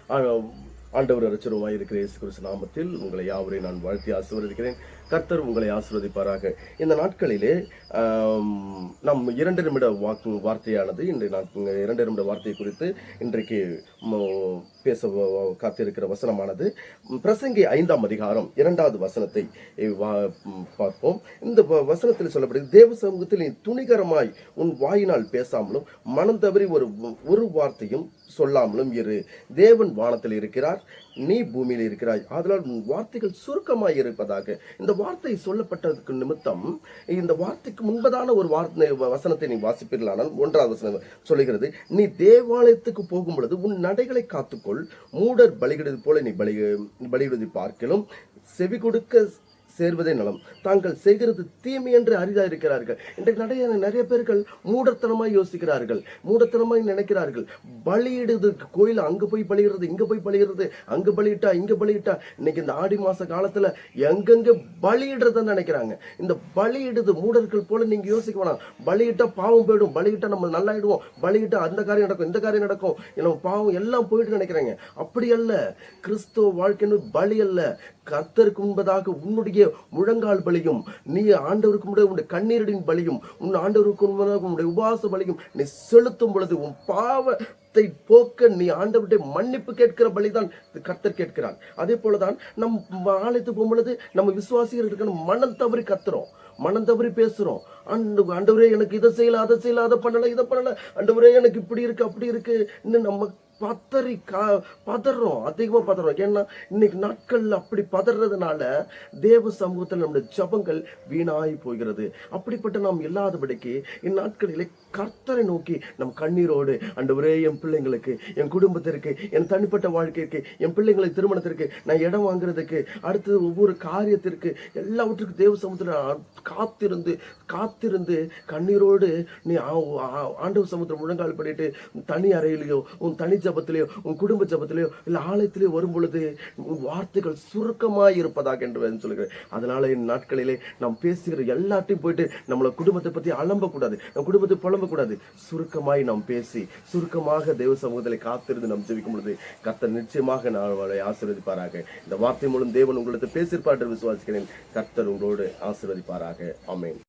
ஆண்டவர் இரட்சகருமாய் இருக்கிற இயேசு கிறிஸ்து நாமத்தில் உங்களை யாவரையும் நான் வாழ்த்தி ஆசீர்வதிக்கிறேன். கர்த்தர் உங்களை ஆசீர்வதிப்பாராக. இந்த நாட்களிலே நம் 2 நிமிட வார்த்தையானது இன்று நான் 2 நிமிட வார்த்தை குறித்து இன்றைக்கு பேச காத்திருக்கிற வசனமானது பிரசங்கி 5ஆம் அதிகாரம் 2வது வசனத்தை பார்ப்போம். இந்த வசனத்தில் சொல்லப்படுகிறது, தேவ சமூகத்தில் நீ துணிகரமாய் உன் வாயினால் பேசாமலும் மனம் தவறி ஒரு வார்த்தையும் சொல்லாமலும் இரு. தேவன் வானத்தில் இருக்கிறார், நீ பூமியில் இருக்கிறாய், அதனால் உன் வார்த்தைகள் சுருக்கமாய் இருப்பதாக. இந்த வார்த்தை சொல்லப்பட்டதுக்கு நிமித்தம் இந்த வார்த்தைக்கு முன்பதான ஒரு வசனத்தை நீ வாசிப்பீர்களானால் 1வது வசனம் சொல்லுகிறது, நீ தேவாலயத்துக்கு போகும் பொழுது உன் நடைகளை காத்துக்கொள், மூடர் பலியிடுவது போல நீ பலியிடுவதை பார்க்கலும் செவி கொடுக்க சேர்வதே நலம், தாங்கள் செய்கிறது தீமை என்று அரிதா இருக்கிறார்கள். இன்றைக்கு நிறைய பேர்கள் மூடத்தனமாய் யோசிக்கிறார்கள், மூடத்தனமாய் நினைக்கிறார்கள். பலியிடுது, கோயில் அங்க போய் பலியிடுறது, இங்க போய் பலியிடுறது, அங்க பலியிட்டா இங்க பலியிட்டா. இன்னைக்கு இந்த ஆடி மாச காலத்துல எங்கெங்க பலியிடுறத நினைக்கிறாங்க. இந்த பலியிடுது மூடர்கள் போல நீங்க யோசிக்க வேணாம். பலியிட்டா பாவம் போயிடும், பலியிட்டா நம்ம நல்லாயிடுவோம், பலியிட்டா அந்த காரியம் நடக்கும், இந்த காரியம் நடக்கும், நம்ம பாவம் எல்லாம் போயிட்டு நினைக்கிறாங்க. அப்படி அல்ல. கிறிஸ்துவ வாழ்க்கைன்னு பலி அல்ல. கர்த்தருக்கு முன்பதாக உன்னுடைய முழங்கால் பலியும், நீ ஆண்டவருக்கு முன்னாடி உன்னுடைய கண்ணீரின் பலியும், உன் ஆண்டவருக்கு முன்பதாக உன்னுடைய உபவாச பலியும் நீ செலுத்தும் பொழுது உன் பாவத்தை போக்க நீ ஆண்டவருடைய மன்னிப்பு கேட்கிற பலிதான் கர்த்தர் கேட்கிறார். அதே போலதான் நம் ஆலயத்துக்கு போகும் பொழுது நம்ம விசுவாசிகள் இருக்கணும், மனம் தவறி கத்துறோம், மனம் தவறி பேசுறோம். ஆண்டவரே எனக்கு இதை செய்யல, அதை செய்யல, அதை பண்ணல, இதை பண்ணல, ஆண்டவரே எனக்கு இப்படி இருக்கு அப்படி இருக்கு, இன்னும் நம்ம பதறோம், அதிகமா பதறோம். ஏன்னா இன்னைக்கு நாட்கள் அப்படி பதறதுனால தேவ சமூகத்தில் நம்முடைய ஜபங்கள் வீணாய் போகிறது. அப்படிப்பட்ட நாம் இல்லாதபடிக்கு இந்நாட்களிலே கர்த்தரை நோக்கி நம் கண்ணீரோடு, ஆண்டவரே என் பிள்ளைங்களுக்கு, என் குடும்பத்திற்கு, என் தனிப்பட்ட வாழ்க்கைக்கு, என் பிள்ளைங்களுக்கு திருமணத்திற்கு, நான் இடம் வாங்குறதுக்கு, அடுத்தது ஒவ்வொரு காரியத்திற்கு, எல்லாவற்றுக்கும் தேவ சமூகத்தில் காத்திருந்து கண்ணீரோடு நீ ஆண்டவர் சமூகத்தில் முழங்கால் பண்ணிட்டு தனி அறையிலையோ உன் தனி ஜபத்திலேயோ உன் குடும்ப ஜபத்திலேயோ இல்லை ஆலயத்திலேயோ வரும் பொழுது வார்த்தைகள் சுருக்கமாய் இருப்பதாக என்று சொல்லுகிறேன். அதனால இந்த நாட்களிலே நாம் பேசுகிற எல்லாத்தையும் போயிட்டு நம்மள குடும்பத்தை பத்தி அலம்பக்கூடாது, நம் குடும்பத்தை புலம்பக்கூடாது. சுருக்கமாய் நாம் பேசி சுருக்கமாக தேவ சமூகத்தில் காத்திருந்து நாம் ஜெபிக்கும் பொழுது கர்த்தர் நிச்சயமாக நான் ஆசீர்வதிப்பாராக. இந்த வார்த்தை மூலம் தேவன் உங்களுக்கு பேசியிருப்பார் என்று விசுவாசிக்கிறேன். கர்த்தர் உங்களோடு ஆசீர்வதிப்பாராக. ஆமென்.